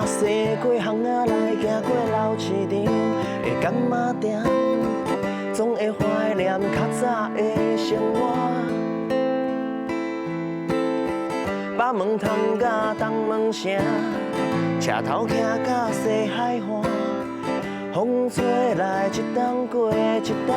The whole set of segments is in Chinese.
西过巷仔来，行过老市场的柑仔店，总会怀念较早的生活。把门窗甲东门城，车头徛甲西海岸，风吹来一冬过一冬。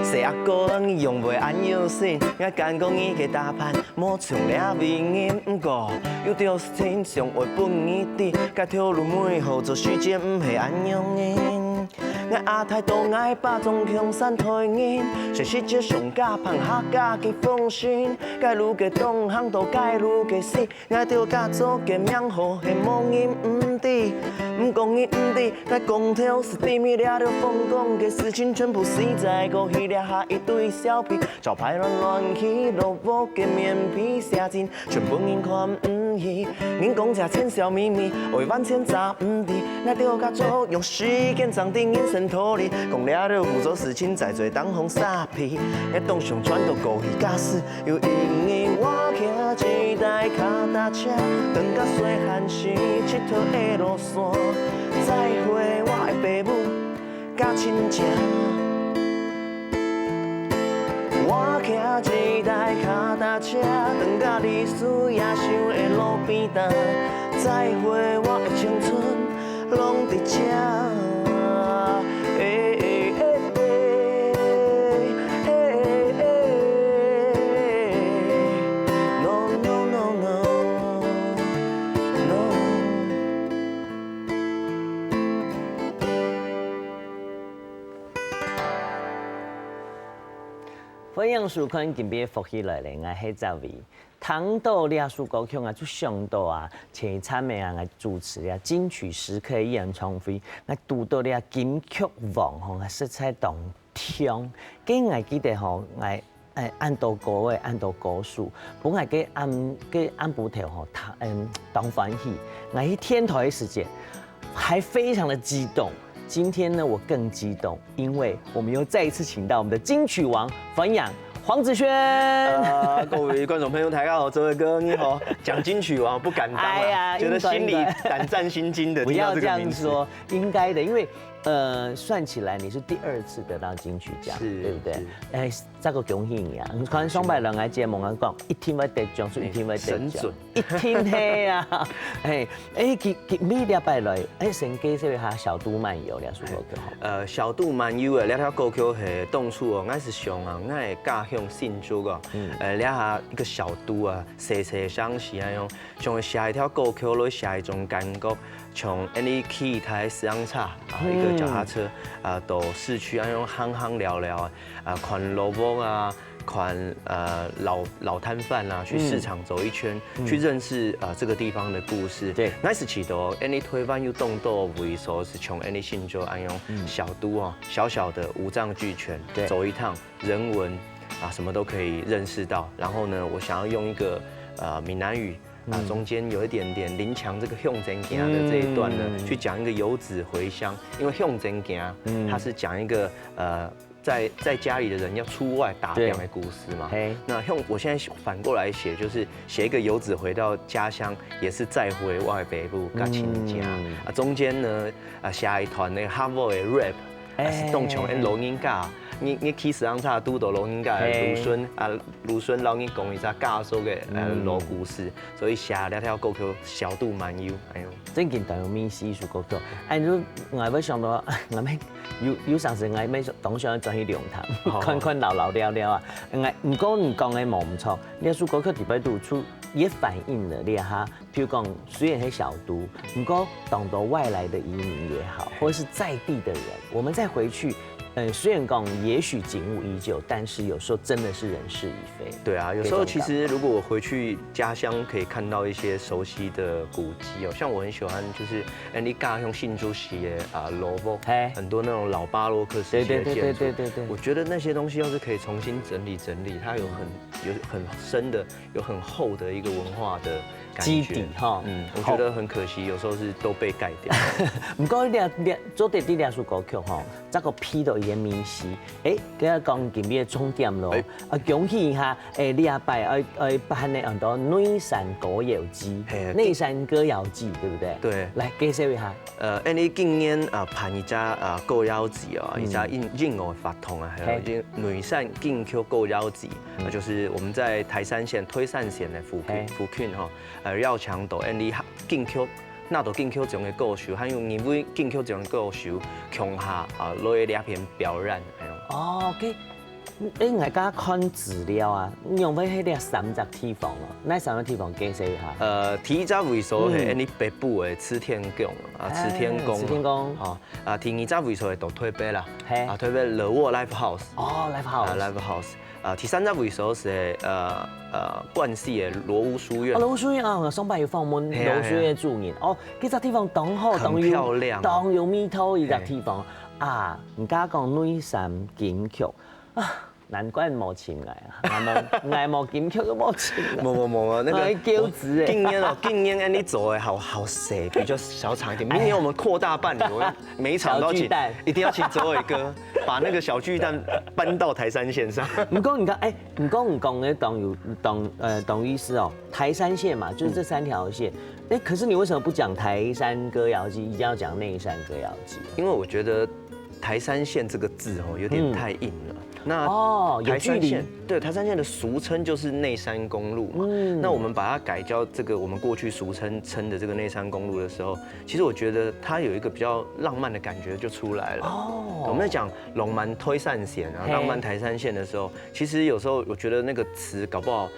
细阿哥用袂安有心，我干讲伊个打扮，莫唱了美音，不过有着天上话本意的，甲跳入每号做时间唔系安样因。我阿太都爱把种强山推因，谁是这上加胖下加结风信，该愈个东行都该愈个死，我着甲做个名号，希望伊唔知，唔讲伊唔知，该讲头是对面了着疯狂的事情，全部死在过去了下一堆小屁，招牌乱起，萝卜嘅面皮写进，全部人看唔起，人讲这千小秘密，为万千杂唔知，我着甲做用时间长定眼神脱离，讲了着胡做事情在做当红傻屁，一当上传到过去假死，又因为我骑一台脚踏车，登到细汉时佚佗的路线，再会我的爸母甲亲情。 我骑一台脚踏车，登到历史野想的路边摊，再会我的青春拢伫这。No no no no no。欢迎收看今边福喜来咧，我是赵薇。糖豆列书歌曲啊，就上到啊，前参的啊，我主持啊金曲时刻演唱会，我拄到了金曲王吼，我色彩动听。今我记得吼，我按到歌位，按到歌数，本来给按不头吼，当欢喜，我去天台的时间还非常的激动。 今天呢，我更激动，因为我们又再一次请到我们的金曲王冯养黄子轩。各位观众朋友，大家好，这位哥你好。讲金曲王不敢当啊，觉得心里胆战心惊的。不要这样说，应该的，因为算起来你是第2次得到金曲奖，对不对？这个恭喜你啊！可能上百人来节目啊讲，一听要得奖，所以一听要得奖，神准，一听嘿啊！每礼拜来，先介绍一下小都漫游两首歌曲好。小都漫游的两条歌曲是当初哦，我是上啊，我的家乡新竹哦，两下一个小都啊，细细乡是安样，像会写一条歌曲来写一种感觉，从你骑一台四辆车啊，一个脚踏车啊，到市区安样行行聊聊啊，看萝卜啊。款老摊贩啊，去市场走一圈，去认识这个地方的故事。对，那是起头，any 推翻又动作为首是从 any 信州安用小都啊，小小的五脏俱全，走一趟人文啊，什么都可以认识到。然后呢，我想要用一个闽南语。中间有一点点林强这个向前行的这一段呢，去讲一个游子回乡，因为向前行，它是讲一个在家里的人要出外打仗的故事嘛。那我现在反过来写，就是写一个游子回到家乡，也是再回外北部甲亲家。中间呢写一团那个哈佛的 rap， 是动像录音架。你去四辆车拄到录音架的鲁孙老人讲一下家属的老故事，所以写了条歌曲小都漫游，哎呦，最近当有美食艺术歌曲，如我要想到，我们有上次我要当想转去龙潭，看看老了啊，唔讲的无唔错，你首歌曲伫摆都出也反映了咧哈，譬如讲虽然是小都，不过当到外来的移民也好，或者是在地的人，我们再回去。虽然讲也许景物依旧，但是有时候真的是人事已非。对啊，有时候其实如果我回去家乡，可以看到一些熟悉的古迹哦，像我很喜欢就是你刚用信州西的罗布，很多那种老巴洛克时期的建筑，对，我觉得那些东西要是可以重新整理，它有很深的、有很厚的一个文化的基底哈，我觉得很可惜，有时候是都被盖掉。不过做地历史歌曲吼，这个批到伊个面试，今日讲今日重点咯，恭喜一下，你阿拜办的很多内山歌谣季，内山歌谣季对不对？对，来介绍一下。你今年办一家歌谣季哦，一家任何法通啊，还有内山禁曲歌谣季，就是我们在台山县推山县的附近哈。绕墙道，你禁曲，那都禁曲种的歌手，还有因为禁曲种的歌手，强下落去两片表演，哦，OK，你大家看资料啊，用要迄个30地方哦，那30地方介绍一下。第一站位所是你北部的慈天宫慈天宫，第二站位所是到台北啦，台北乐沃 Live House， Live House。第三站位所是冠系的罗屋书院。罗屋书院啊，上班有放我们罗屋书院住人哦，这个地方当好，很漂亮，当有米头一个地方啊。人家讲内山金曲啊，难怪无请来啊，爱无金曲都无请来。冇，那个骄子哎。今年你走的好细，比较小场一点。明年我们扩大办理，我每一场都请，一定要请左伟哥。把那个小巨蛋搬到台山线上。你讲的董医师哦，台山线嘛，就是这3条线。可是你为什么不讲台山歌谣季，一定要讲内山歌谣季？因为我觉得台山线这个字哦，有点太硬了。那有距离。对，台山线的俗称就是内山公路嘛。那我们把它改叫这个我们过去俗称的这个内山公路的时候，其实我觉得它有一个比较浪漫的感觉就出来了。我们在讲龙蛮推山线啊，浪漫台山线的时候，其实有时候我觉得那个词搞不好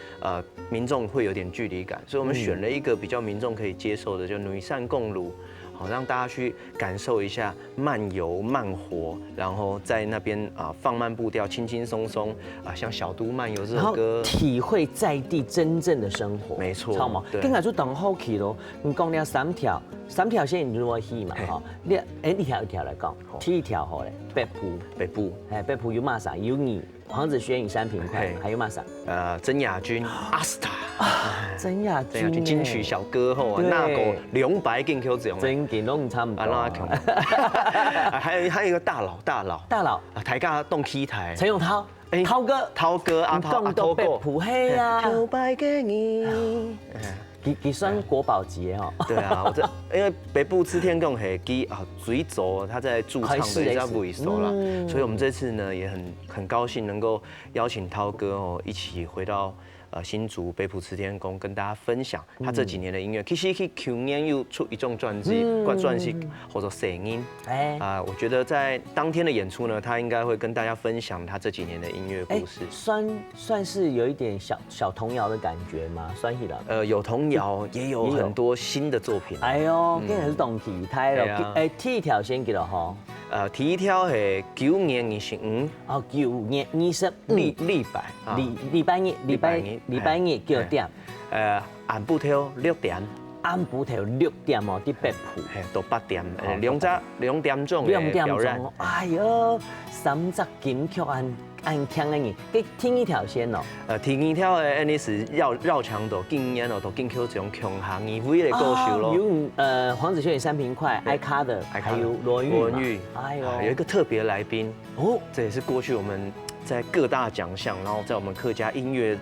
民众会有点距离感，所以我们选了一个比较民众可以接受的，就女善共路。好，让大家去感受一下慢游慢活，然后在那边放慢步调，轻轻松松像小都漫游这首歌，体会在地真正的生活。没错，超毛。跟俺就等好去咯。你讲了3条线你如何去嘛？哈，你一条一条来讲，第一条好嘞，北部，北部有嘛啥？有你黄子轩与山平快，还有嘛啥？曾雅君阿斯塔。曾雅君金曲小歌后那个200禁曲这种，真给拢差不多。还有一个大佬，台下动 K 台，陈永涛，涛哥，涛哥，普黑啊，摇摆给你。佢算国宝级哈。对啊，因为北部吃天宫是水走他在驻唱的一家尾手啦，所以我们这次呢也很高兴能够邀请涛哥一起回到新竹北埔慈天宫跟大家分享他这几年的音乐。其实去年又出一种专辑，专辑或者声音。我觉得在当天的演出呢，他应该会跟大家分享他这几年的音乐故事。算是有一点小童谣的感觉吗？算是啦。有童谣，也有很多新的作品。哎呦，竟然是动体态了。第一条先记了哈。第一条是9月25。9月25。礼拜日几点？暗晡頭6點。暗晡頭6點哦，喺北埔。到8點，2點鐘嘅表演。哎呦，30金曲按聽嘅嘢，佢聽一條線哦。第二條嘅呢是繞牆道，今年到金曲獎強項議會嘅歌手咯。有黃子軒與山平快、艾卡的，還有羅文玉。哎呦，有一個特別來賓哦，這也是過去我們在各大獎項，然後在我們客家音樂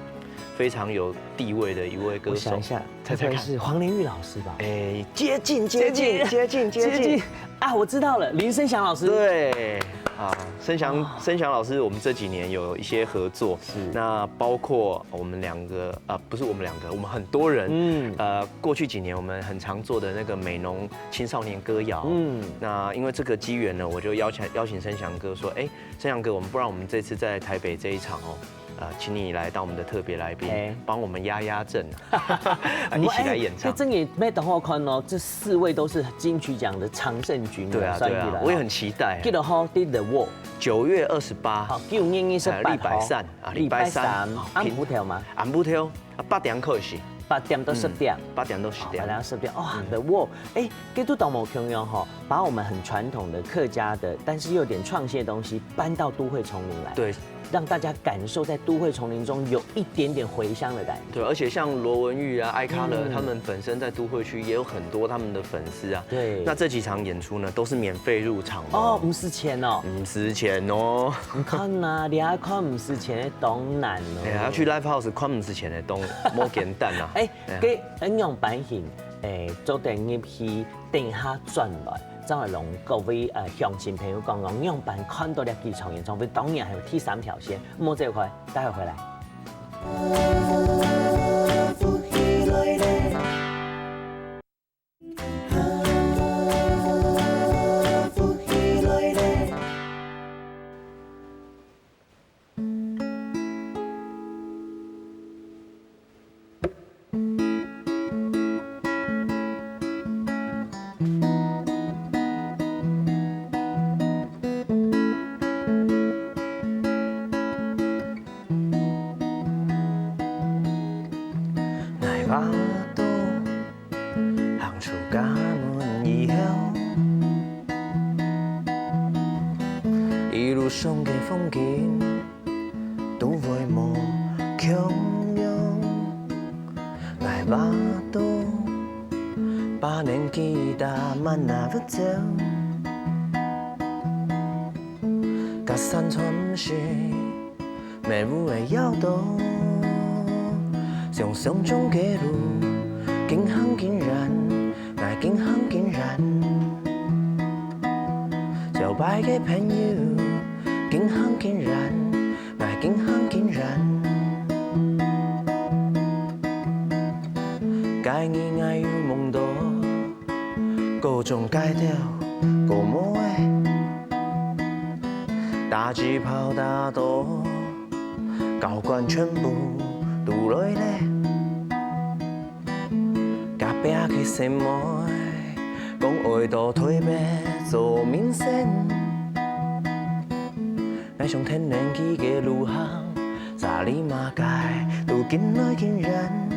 非常有地位的一位歌手。我想一下，猜是黃連玉老師吧？接近啊！我知道了，林生祥老師。對。生祥老師，我們這幾年有一些合作，那包括我們兩個，不是我們兩個，我們很多人，過去幾年我們很常做的那個美濃青少年歌謠，那因為這個機緣呢，我就邀請生祥哥說，生祥哥，不然我們這次在台北這一場请你来当我们的特别来宾哎，帮我们压阵，一起来演唱。这也没等好看哦，这4位都是金曲奖的常胜军。对啊，对啊，我也很期待。记得好，The Wall。9月28，好，9月28號。禮拜三啊，禮拜三。暗不跳嗎？暗不跳，8點開始。 8點到10點，8點到10點， 8點到10點，哇，The Wall，哎，給都當某朋友哈，把我們很傳統的客家的，但是又有點創新的東西搬到都會叢林來，對，讓大家感受在都會叢林中有一點點回鄉的感覺。對，而且像羅文玉啊、艾卡樂，他們本身在都會區也有很多他們的粉絲啊。對，那這幾場演出呢，都是免費入場哦，不是錢哦，不是錢哦。你看呐，你還看不是錢的當難哦。哎呀，去 live house 看不是錢的東，冇簡單啊。哎，給應用版型，做定入去定下轉來。張偉龍各位鄉親朋友講講，用版看到了幾場演唱會，當然還有第3條線，莫這塊，待會回來。巴肚行出家門以後，一路上嘅風景都會無窮用。捱巴肚把年紀大慢那不走，隔山川是美舞嘅搖動。 想象中嘅路，竟行竟然，愛竟行竟然。交拜嘅朋友，竟行竟然，愛竟行竟然。該你愛有夢到，各種改掉，各模誒。大機炮打到，高官全部。 đủ lối lẽ cả bé khi xem môi con ôi to thôi bé rồi miếng sen ngay trong thiên nên khi ghé lù hang giả lý mà cài tụ kín nói kín rắn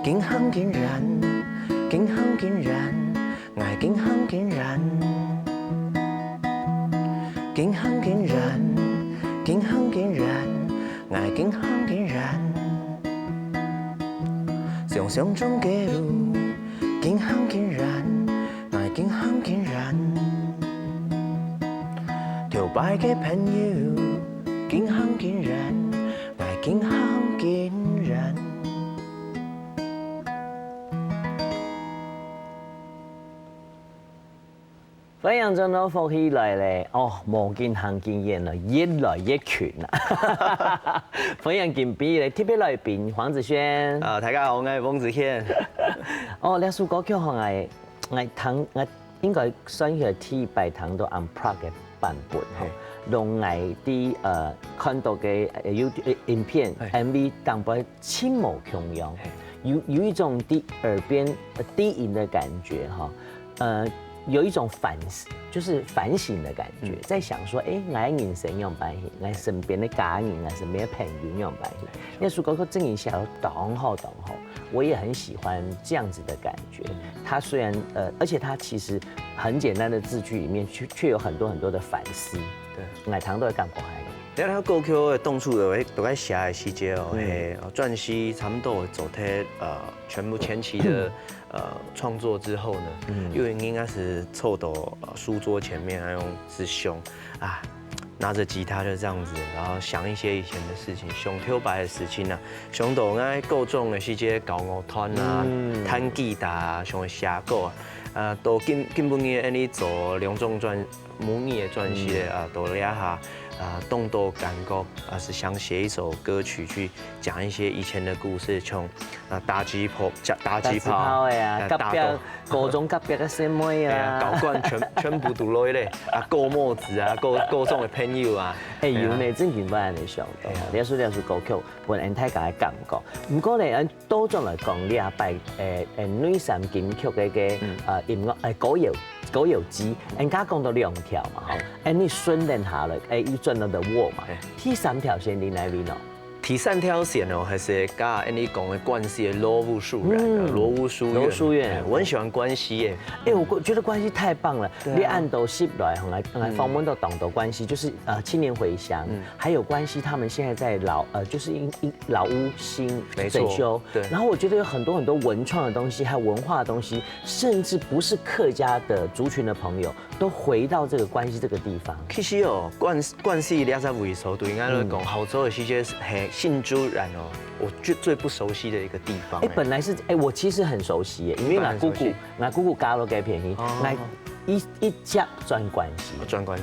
kín hăng kín rắn kín hăng kín rắn ngài kín hăng kín rắn kín hăng kín rắn kín hăng kín rắn ngài kín hăng kín rắn想象中嘅路，竟行竟然，愛竟行竟然。條拜嘅朋友，竟行竟然，愛竟行竟然。歡迎眾多福氣來咧，哦，無見行見演啦，越來越全啦。歡迎今邊嘅特別來賓黃子軒。大家好，我係黃子軒。哦，呢首歌曲係我應該算係第8堂到 unplug 嘅版本，用我啲看到嘅影片 MV 當擺輕無窮樣，有一種啲耳邊低吟的感覺哈，有一種就是反省的感覺，在想說，我人生用扮戲，我身邊的家人，我身邊的朋友用扮戲，那首歌曲真係寫得當好，我也很喜歡這樣子的感覺。它雖然而且它其實很簡單的字句裡面，卻有很多的反思。對，我堂都會感覺係。你睇歌曲嘅當初都喺寫嘅時節哦，係撰詩差唔多走貼全部前期的創作之後呢，因為應該是湊到書桌前面，還用師兄啊拿着吉他就這樣子，然後想一些以前的事情，上挑白的事情啊，上到我各種的是這交樂團啊、彈吉他啊、上會寫歌啊，都根本嘅你做兩種專母語的專輯啊，都了下。动斗感觉是想写一首歌曲去讲一些以前的故事，像打击炮的啊，甲表高中甲表的什么啊，搞惯全部都来咧，过墨子啊，各种的朋友啊，有呢，正经班的上到，了解歌曲，本人太家感觉。不过咧，按多种来讲，你也拜女神金曲的音乐狗有机，人家讲到2条嘛，吼，你训练下来，伊转到的我嘛，第3条线你哪边哦？第3条线哦，还是甲你讲的关系的罗屋书院，罗屋书院，我很喜欢关系耶。我觉得关系太棒了。你按都吸来，来访问到党的关系，就是青年回乡，还有关系他们现在在就是老屋新整修。对。然后我觉得有很多文创的东西，还有文化的东西，甚至不是客家的族群的朋友，都回到这个关系这个地方。其实哦，关系你在为首，对应该来讲，杭州的时间系信州人哦，我最不熟悉的一个地方。本来是我其实很熟悉耶，因为我姑姑加了给便宜，一家专关系，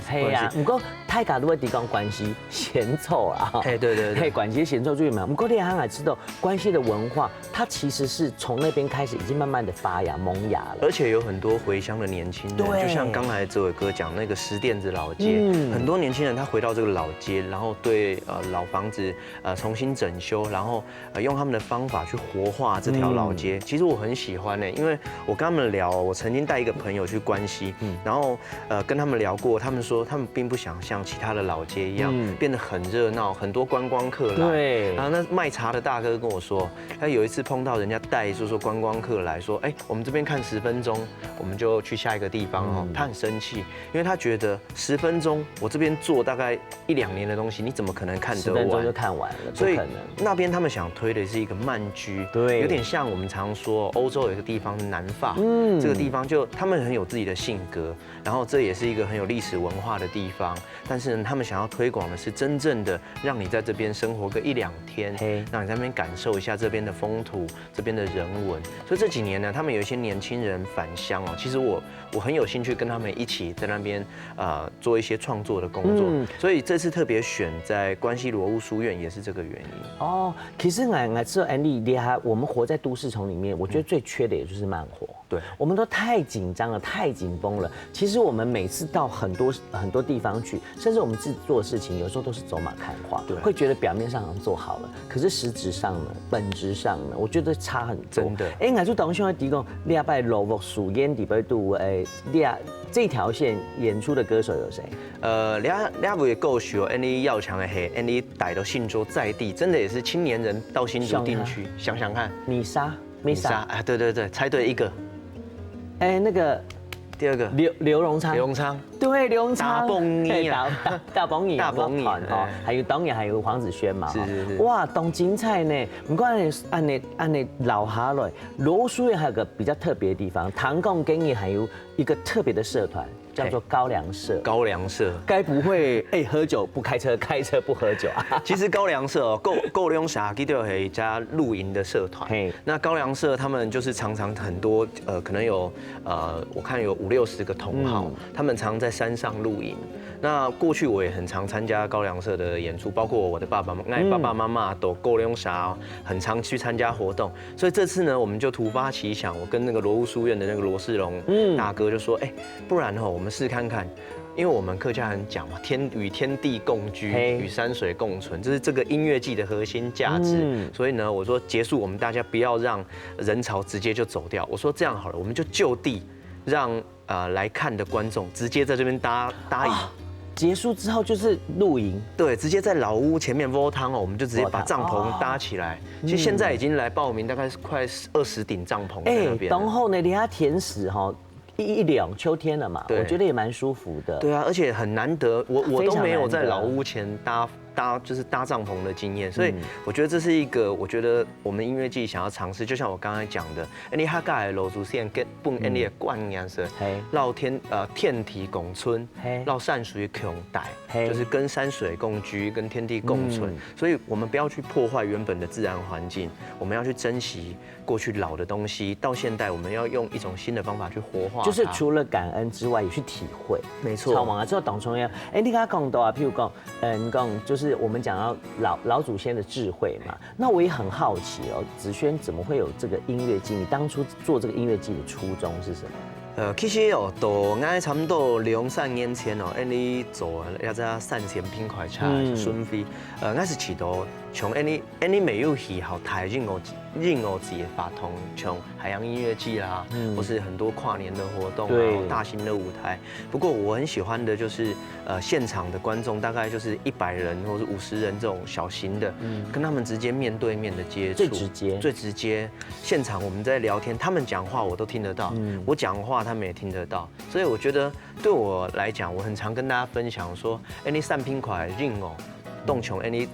系啊。不过太家都会提讲关系嫌臭啊，对，关系嫌臭最嘛。不过你也知道，关系的文化，它其实是从那边开始，已经慢慢的发芽萌芽了。而且有很多回乡的年轻人，就像刚才这位哥讲那个石店子老街，很多年轻人他回到这个老街，然后对老房子重新整修，然后用他们的方法去活化这条老街。其实我很喜欢呢，因为我跟他们聊，我曾经带一个朋友去关西。然后跟他们聊过，他们说他们并不想像其他的老街一样变得很热闹，很多观光客来。对。然后那卖茶的大哥跟我说，他有一次碰到人家带说观光客来说，我们这边看10分钟，我们就去下一个地方哦。他很生气，因为他觉得10分钟我这边做大概1、2年的东西，你怎么可能看得完？10分钟就看完了，所以那边他们想推的是一个慢居，对，有点像我们常说欧洲有一个地方南法，这个地方就他们很有自己的性格，然后这也是一个很有历史文化的地方，但是呢，他们想要推广的是真正的让你在这边生活个1、2天，让你在那边感受一下这边的风土、这边的人文。所以这几年呢，他们有一些年轻人返乡哦，其实我很有兴趣跟他们一起在那边做一些创作的工作，所以这次特别选在关西罗屋书院也是这个原因。哦，其实我知道安利厉害，我们活在都市丛里面，我觉得最缺的也就是慢活。对，我们都太紧张了，太紧绷了。其实我们每次到很多地方去，甚至我们自己做的事情，有时候都是走马看花，对，会觉得表面上好像做好了，可是实质上呢，本质上呢，我觉得差很多。真的。我就当想提供另外罗屋书院底边度这条线演出的歌手有谁？两位歌手，你要强的黑，你带到信州在地，真的也是青年人到新竹定区，想想看。米莎，对，猜对一个。那个第2个刘荣昌，对，刘荣昌，大蹦姨团哦，还有当然还有黄子轩嘛，是，哇，都精彩呢。不过按你老下来，罗屋书院还有个比较特别的地方，唐贡给你还有一个特别的社团。叫做高粱社，该不会喝酒不开车，开车不喝酒啊？其实高粱社哦，高粱社其实是一家露营的社团。那高粱社他们就是常常很多可能有我看有50、60个同好，他们常在山上露营。那过去我也很常参加高粱社的演出，包括我的爸爸妈妈都高粱社很常去参加活动。所以这次呢，我们就突发奇想，我跟那个罗屋书院的那个罗世荣大哥就说，不然我们试看看，因为我们客家人讲嘛，与天地共居，与山水共存，这是这个音乐季的核心价值。所以呢，我说结束，我们大家不要让人潮直接就走掉。我说这样好了，我们就就地让来看的观众直接在这边搭营。结束之后就是露营，对，直接在老屋前面窝汤哦，我们就直接把帐篷搭起来。其实现在已经来报名，大概是快20顶帐篷在那边。然后呢，连它甜食一两秋天了嘛，我觉得也蛮舒服的。对啊，而且很难得，我都没有在老屋前搭帐篷的经验，所以我觉得这是一个我觉得我们音乐季想要尝试，就像我刚才讲的，你哈嘎的楼主线跟本你的冠颜色，绕天体共存，绕山水共带，就是跟山水共居，跟天地共存，所以我们不要去破坏原本的自然环境，我们要去珍惜过去老的东西，到现代我们要用一种新的方法去活化它，就是除了感恩之外，也去体会。没错。超忙啊，之后董崇阳，你刚刚讲到啊，譬如讲，你讲就是我们讲到老祖先的智慧嘛，那我也很好奇哦，子轩怎么会有这个音乐季？你当初做这个音乐季的初衷是什么？其实哦，到俺差不多2-3年前哦，你做一只3千品块茶顺飞，俺是起到从你没有喜好台任何节发通，像海洋音乐季啦，或是很多跨年的活动啊，大型的舞台。不过我很喜欢的就是现场的观众大概就是100人或是50人这种小型的，跟他们直接面对面的接触，最直接。现场我们在聊天，他们讲话我都听得到，我讲话他们也听得到，所以我觉得对我来讲，我很常跟大家分享说，你3品块任哦，动穷你。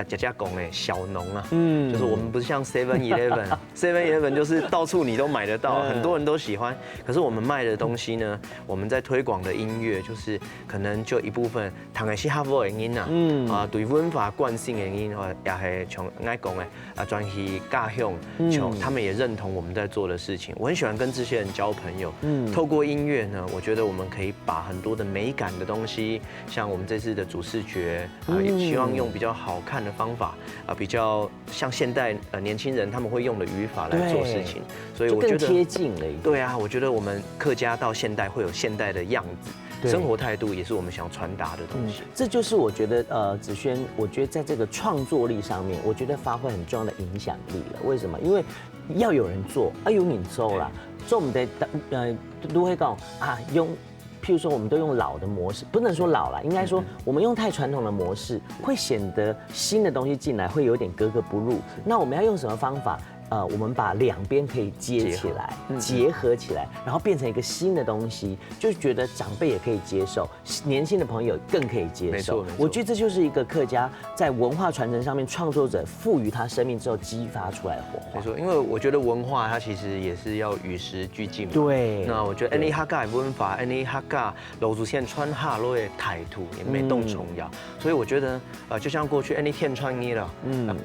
家讲的小农啊，就是我们不是像 7-Eleven 就是到处你都买得到，很多人都喜欢。可是我们卖的东西呢，我们在推广的音乐，就是可能就一部分，谈的是哈佛的音啊，对文化惯性的音，也是像爱讲的专系家乡，像他们也认同我们在做的事情。我很喜欢跟这些人交朋友，透过音乐呢，我觉得我们可以把很多的美感的东西，像我们这次的主视觉也希望用比较好看的方法比较像现代年轻人他们会用的语法来做事情，所以我觉得更贴近了。对啊，我觉得我们客家到现代会有现代的样子，生活态度也是我们想传达的东西。这就是我觉得子轩，我觉得在这个创作力上面，我觉得发挥很重要的影响力了。为什么？因为要有人做，有人做啦，所以我们得都会讲啊用。譬如说，我们都用老的模式，不能说老了，应该说我们用太传统的模式，会显得新的东西进来会有点格格不入。那我们要用什么方法？我们把两边可以接起来，结合起来，然后变成一个新的东西，就觉得长辈也可以接受，年轻的朋友更可以接受。我觉得这就是一个客家在文化传承上面，创作者赋予他生命之后激发出来的火花。没错，因为我觉得文化它其实也是要与时俱进嘛。对。那我觉得客家的文化，客家老祖先传下来的态度也没动重要，所以我觉得就像过去天穿衣了，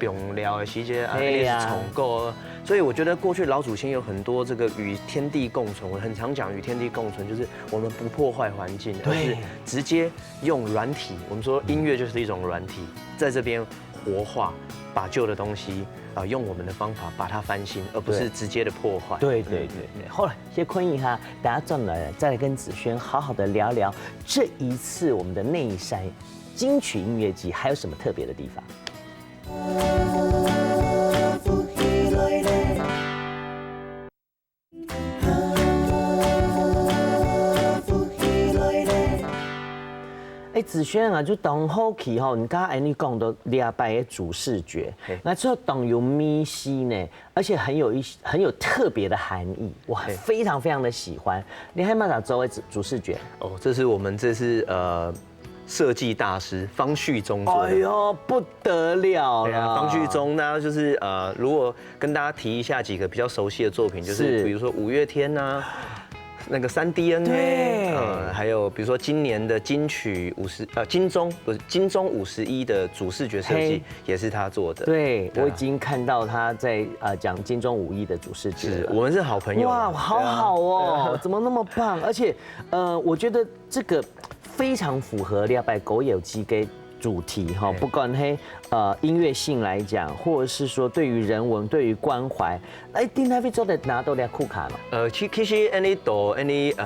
병寮的时节是重构。所以我觉得过去老祖先有很多这个与天地共存，我很常讲与天地共存，就是我们不破坏环境，而是直接用软体。我们说音乐就是一种软体，在这边活化，把旧的东西用我们的方法把它翻新，而不是直接的破坏。对。后来先坤一下，大家转来再来跟子轩好好的聊聊这一次我们的内山金曲音乐季还有什么特别的地方。子轩啊，就当好奇吼，你刚才你讲到礼拜的主视觉，那之后当有咪西呢，而且很有特别的含义，我非常非常的喜欢。你还蛮咋周围主视觉？哦，这是我们这次设计大师方旭中做的。哎呦，不得了了！对啊，方旭中呢，就是如果跟大家提一下几个比较熟悉的作品，就是比如说五月天呐。那个3DNA，还有比如说今年的金钟51的主视觉设计也是他做的。对，我已经看到他在讲金钟51的主视觉。是我们是好朋友。哇，好好哦，怎么那么棒？而且我觉得这个非常符合礼拜狗有机给主题哈，不管音乐性来讲，或者是说对于人文、对于关怀，丁台飞做的拿到了库卡嘛？其实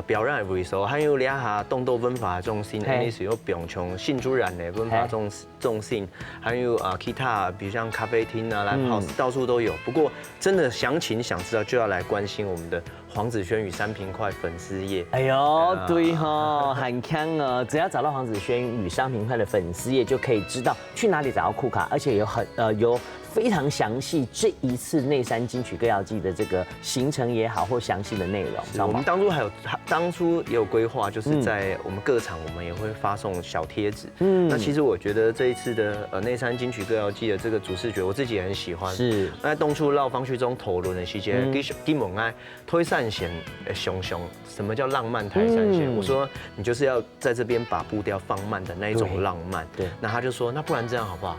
表演的位置，还有两下动作文化中心，是有并从新竹人的文化中心，还有其他，比如像咖啡厅啊、live house，到处都有。不过真的想知道，就要来关心我们的黄子轩与3品块粉丝页。哎呦，对哈，很强哦！只要找到黄子轩与3品块的粉丝页，就可以知道去哪里找到库卡，而且有非常详细这一次内山金曲歌谣季的这个行程也好，或详细的内容。知道我吗们当初也有规划，就是在我们各场我们也会发送小贴纸。那其实我觉得这一次的内山金曲歌谣季的这个主视觉，我自己也很喜欢。是。那当初绕方区中讨论的时间，基本爱推散弦熊熊，什么叫浪漫台山线？我说你就是要在这边把步调放慢的那一种浪漫。对。那他就说，那不然这样好不好？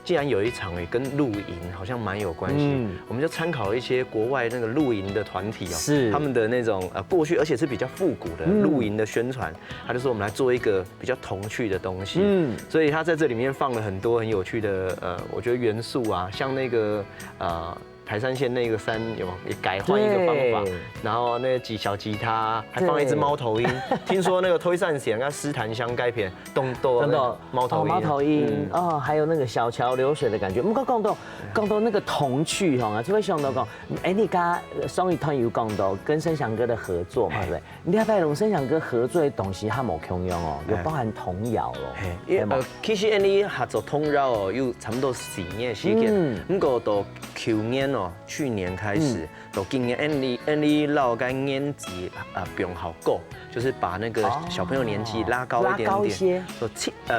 既然有一场也跟露营好像蛮有关系，我们就参考一些国外那个露营的团体是他们的那种过去，而且是比较复古的露营的宣传。他就说我们来做一个比较童趣的东西，所以他在这里面放了很多很有趣的我觉得元素啊，像那个台山线那个山有没有也改换一个方法，然后那个小吉他还放了一只猫头鹰。听说那个推散弦跟狮潭乡改片动猫头鹰哦，还有那个小桥流水的感觉。我们讲到那个童趣哈，就会想到讲，你跟双语团有讲到跟声响哥的合作嘛，对不对？你要拜龙声响哥合作的东西，他冇共用哦，有包含童谣咯。其实你合作童谣哦，有差不多4年的时间，不过到去年去年开始，到今年你老个年纪变好够，就是把那个小朋友年纪拉高一点点，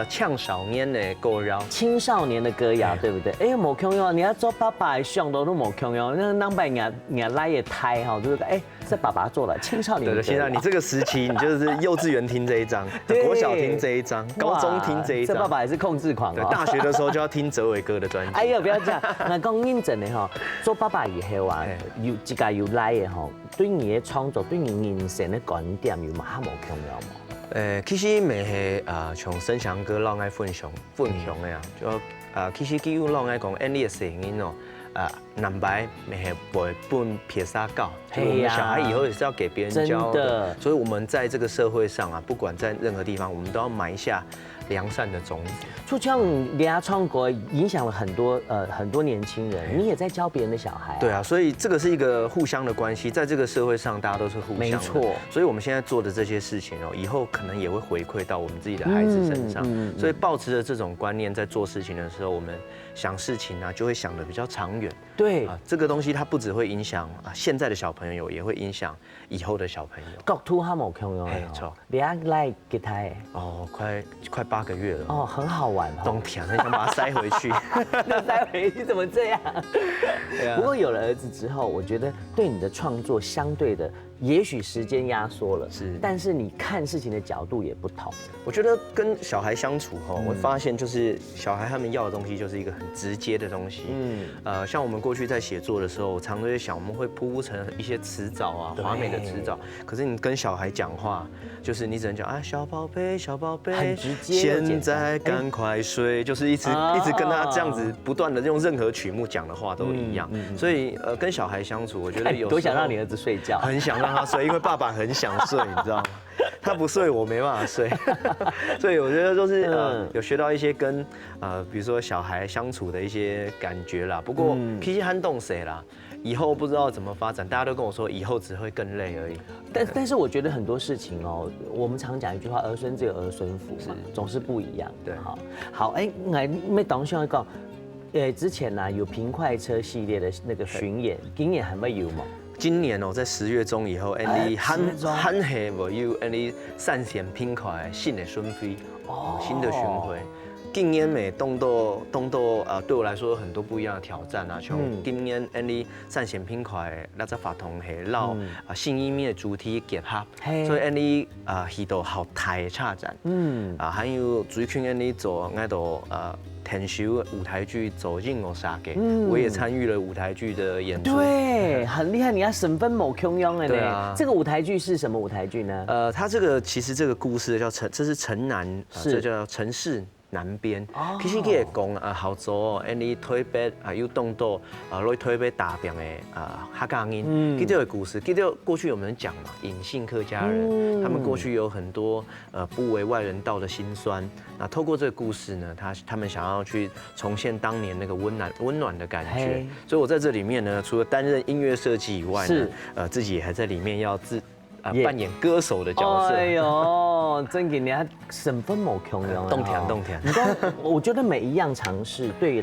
呛少年的歌谣，青少年的歌谣，对不对？冇共用，你要做爸爸上都冇共用，那两百人拉也胎哈，对不对？是爸爸做的青少年。对，现在你这个时期，你就是幼稚园听这一张，国小听这一张，高中听这一张。这爸爸也是控制狂。对，大学的时候就要听哲伟哥的专辑。哎呀，不要这样。那讲认真的哈，做爸爸以后啊，有自家有来的哈，对你的创作，对你人生的观点有嘛冇重要冇？其實咪係從聲響歌啷愛分享嘅啊，就其實叫啷愛講，你嘅聲音哦，南白咪係為本撇沙教，就我們小孩以後也是要給別人教的，所以我們在這個社會上啊，不管在任何地方，我們都要埋下良善的種子。就像李亚創國影響了很多年輕人，你也在教別人的小孩。對啊，所以這個是一個互相的關係，在這個社會上大家都是互相的。沒錯。所以我們現在做的這些事情哦，以後可能也會回饋到我們自己的孩子身上。所以抱持着這種觀念，在做事情的時候，我們想事情啊，就會想得比較長遠。對啊，這個東西它不只會影響現在的小朋友，也會影響以後的小朋友。國土還冇共用的，沒錯。你阿來吉他哦，快8個月了。哦，很好玩哦。冬天很想把它塞回去。那塞回去怎麼這樣？不過有了兒子之後，我覺得對你的創作相對的，也許時間壓縮了，但是你看事情的角度也不同。我覺得跟小孩相處哈，我發現就是小孩他們要的東西就是一個很直接的東西。像我們過去在寫作的時候，我常都會想，我們會鋪成一些詞藻啊，華美的詞藻。可是你跟小孩講話，就是你只能講啊，小寶貝，小寶貝，很直接，現在趕快睡，就是一直跟他這樣子不斷的用任何曲目講的話都一樣。所以跟小孩相處，我覺得有多想讓你兒子睡覺，很想讓他睡，因為爸爸很想睡，你知道嗎？他不睡，我沒辦法睡。所以我覺得就是有學到一些跟比如說小孩相處的一些感覺啦。不過脾氣撼動誰啦？以後不知道怎麼發展，大家都跟我說以後只會更累而已。但是我覺得很多事情哦，我們常講一句話，兒孫自有兒孫福嘛，總是不一樣。對，好，我當時講，之前呢有平快車系列的那個巡演，今年還沒有嗎？今年哦，在10月中以後，Andy 喊下無有 Andy 散線拼快新的巡迴，新的巡迴。今年每动作对我来说有很多不一样的挑战啊。像今年 Andy 散線拼快，那只法同係繞新一面主題結合，所以 Andy 去到後台的策展，還有最近 Andy 做那度天修舞台劇走進我沙給，我也參與了舞台劇的演出。對，很厲害，你要省分某 Q 用的呢。對啊，這個舞台劇是什麼舞台劇呢？它這個其實這個故事叫這是城南，這叫城市南邊。其實佢係講後座，你推北有動到攞推北大邊的客家人，佢這個故事，佢就過去我們講嘛，隱性客家人，他們過去有很多不為外人道的辛酸。那透過這個故事呢，他們想要去重現當年那個溫暖的感覺。所以我在這裡面呢，除了擔任音樂設計以外呢，自己也還在裡面要也扮演歌手的角色。哎呦，真给人家身份某穷用动田动田。你看，我觉得每一样尝试对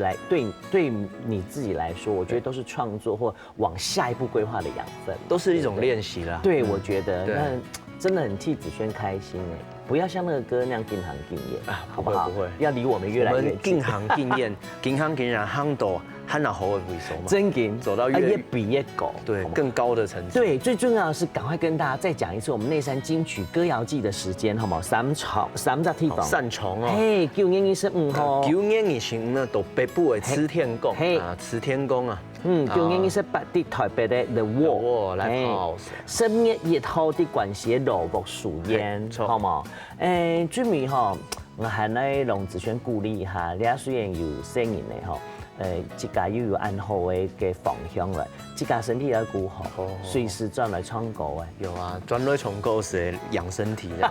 你自己来说，我觉得都是创作或往下一步规划的养分，都是一种练习啦。对，我觉得对那真的很替子轩开心哎，不要像那个歌那样近行近艳啊好不好？不会要离我们越来越近。近行近艳，近行近然夯到喊老猴的回收嘛。真紧，走到越越比越狗，对好不好更高的层次。对，最重要的是赶快跟大家再讲一次我们内山金曲歌谣季的时间，好不好？三个地方，擅长哦。嘿，9月25號9月25呢，到北部的慈天宫嘿啊，慈天宫啊。 9月28日台北的 The Wall 來跑10月1號的關係羅木樹煙，好冇？準備吼，我係咧讓子軒鼓勵一下，你啊雖然有聲音嘅吼。自家又有安好嘅方向嚟，自家身體要顧好，隨時轉來唱歌嘅。有啊，專來唱歌是養身體的。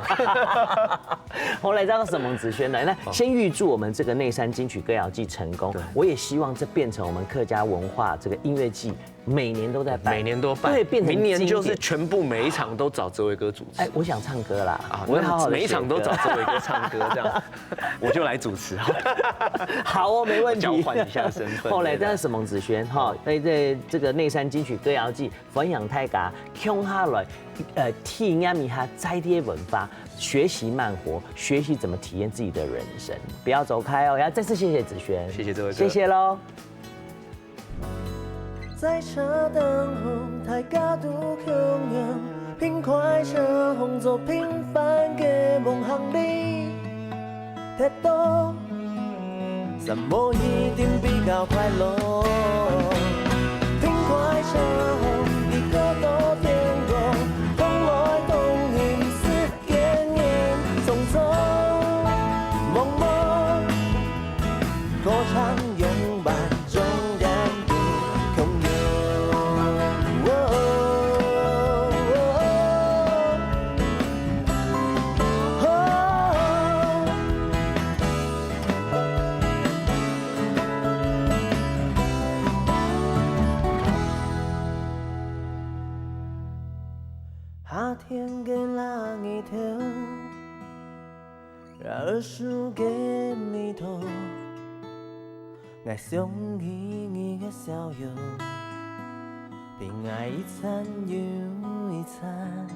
後來這個什麼子軒來，那先預祝我們這個內山金曲歌謠季成功。我也希望這變成我們客家文化這個音樂季，每年都在辦，每年都辦，對，變成明年就是全部每一場都找哲維哥主持。哎，我想唱歌啦，啊，我會好好每一場都找哲維哥唱歌，這樣我就來主持。好哦，沒問題。交換一下身份。後來，這是什麼子軒哈？這個內山金曲歌謠季分享大家聽下來，體驗一下在地文化，學習慢活，學習怎麼體驗自己的人生。不要走開哦！要再次謝謝子軒，謝謝哲維哥，謝謝嘍。在車等候，大家都同樣，拼快車紅做平凡嘅夢行裡，睇到什麼一定比較快樂。拼快車紅，一個都天光，風來動影是點點匆匆，夢夢歌唱擁伴中感動。夏天给了一条，然而输给你头，爱上你的笑容，并爱一餐又一餐。